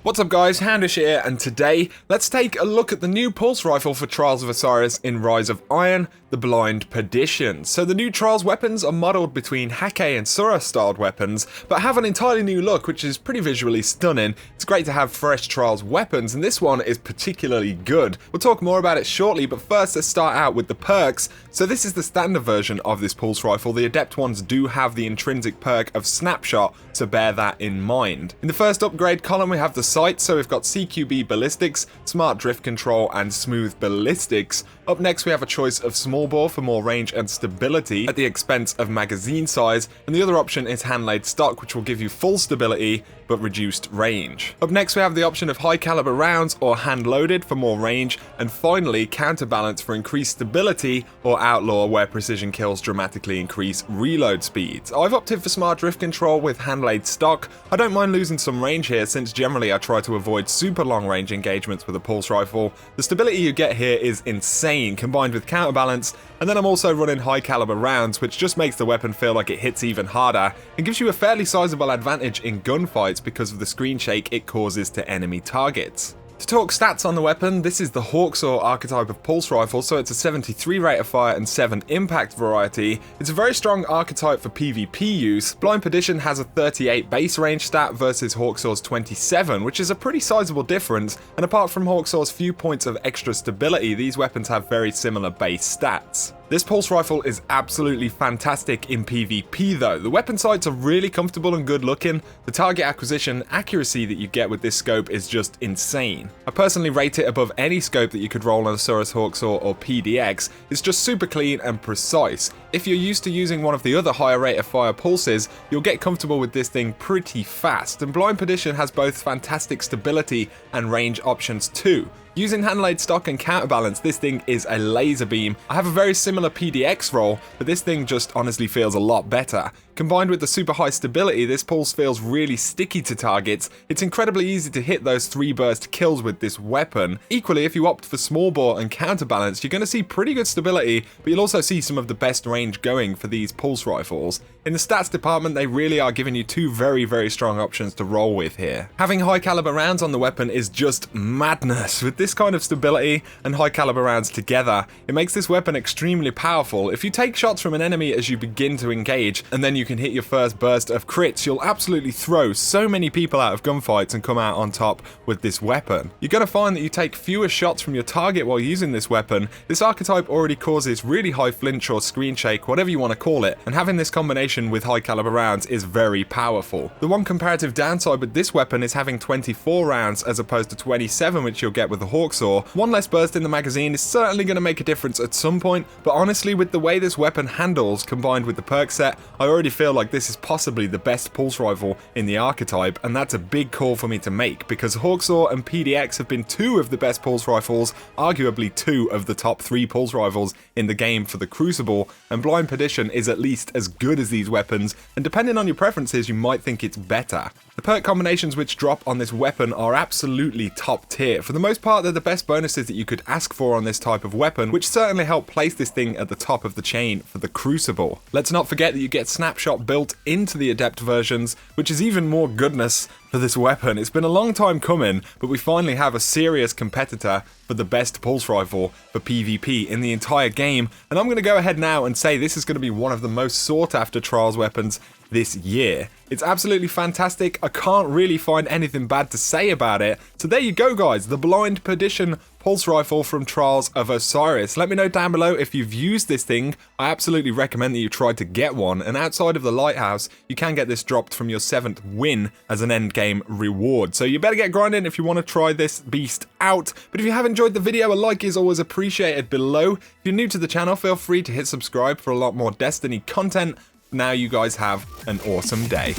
What's up guys, XHOUNDISHx here, and today, let's take a look at the new pulse rifle for Trials of Osiris in Rise of Iron, the Blind Perdition. So the new Trials weapons are modelled between Hake and Sura styled weapons, but have an entirely new look which is pretty visually stunning. It's great to have fresh Trials weapons, and this one is particularly good. We'll talk more about it shortly, but first let's start out with the perks. So this is the standard version of this pulse rifle. The Adept ones do have the intrinsic perk of Snapshot, so bear that in mind. In the first upgrade column we have the sights, so we've got CQB ballistics, smart drift control and smooth ballistics. Up next we have a choice of small bore for more range and stability at the expense of magazine size, and the other option is hand-laid stock, which will give you full stability but reduced range. Up next we have the option of high caliber rounds or hand-loaded for more range, and finally counterbalance for increased stability, or outlaw where precision kills dramatically increase reload speeds. I've opted for smart drift control with hand-laid stock. I don't mind losing some range here, since generally I try to avoid super long range engagements with a pulse rifle. The stability you get here is insane, combined with counterbalance, and then I'm also running high caliber rounds, which just makes the weapon feel like it hits even harder and gives you a fairly sizable advantage in gunfights because of the screen shake it causes to enemy targets. To talk stats on the weapon, this is the Hawksaw archetype of pulse rifle, so it's a 73 rate of fire and 7 impact variety. It's a very strong archetype for PvP use. Blind Perdition has a 38 base range stat versus Hawksaw's 27, which is a pretty sizable difference, and apart from Hawksaw's few points of extra stability, these weapons have very similar base stats. This pulse rifle is absolutely fantastic in PvP though. The weapon sights are really comfortable and good looking. The target acquisition accuracy that you get with this scope is just insane. I personally rate it above any scope that you could roll on Osiris Hawksaw or PDX. It's just super clean and precise. If you're used to using one of the other higher rate of fire pulses, you'll get comfortable with this thing pretty fast, and Blind Perdition has both fantastic stability and range options too. Using hand-laid stock and counterbalance, this thing is a laser beam. I have a very similar PDX roll, but this thing just honestly feels a lot better. Combined with the super high stability, this pulse feels really sticky to targets. It's incredibly easy to hit those 3 burst kills with this weapon. Equally, if you opt for small bore and counterbalance, you're going to see pretty good stability, but you'll also see some of the best range going for these pulse rifles. In the stats department, they really are giving you 2 very strong options to roll with here. Having high caliber rounds on the weapon is just madness. With this kind of stability and high caliber rounds together, it makes this weapon extremely powerful. If you take shots from an enemy as you begin to engage, and then you can hit your first burst of crits, you'll absolutely throw so many people out of gunfights and come out on top with this weapon. You're going to find that you take fewer shots from your target while using this weapon. This archetype already causes really high flinch or screen shake, whatever you want to call it, and having this combination with high caliber rounds is very powerful. The one comparative downside with this weapon is having 24 rounds as opposed to 27, which you'll get with the Hawksaw. One less burst in the magazine is certainly going to make a difference at some point, but honestly, with the way this weapon handles combined with the perk set, I already feel like this is possibly the best pulse rifle in the archetype, and that's a big call for me to make, because Hawksaw and PDX have been 2 of the best pulse rifles, arguably 2 of the top 3 pulse rifles in the game for the Crucible, and Blind Perdition is at least as good as these weapons, and depending on your preferences you might think it's better. The perk combinations which drop on this weapon are absolutely top tier. For the most part, they're the best bonuses that you could ask for on this type of weapon, which certainly help place this thing at the top of the chain for the Crucible. Let's not forget that you get Snapshot built into the Adept versions, which is even more goodness for this weapon. It's been a long time coming, but we finally have a serious competitor for the best pulse rifle for PvP in the entire game, and I'm going to go ahead now and say this is going to be one of the most sought after Trials weapons this year. It's absolutely fantastic. I can't really find anything bad to say about it. So there you go guys, the Blind Perdition pulse rifle from Trials of Osiris. Let me know down below if you've used this thing. I absolutely recommend that you try to get one, and outside of the lighthouse you can get this dropped from your 7th win as an end game reward. So you better get grinding if you want to try this beast out. But if you have enjoyed the video, a like is always appreciated below. If you're new to the channel, feel free to hit subscribe for a lot more Destiny content. Now you guys have an awesome day.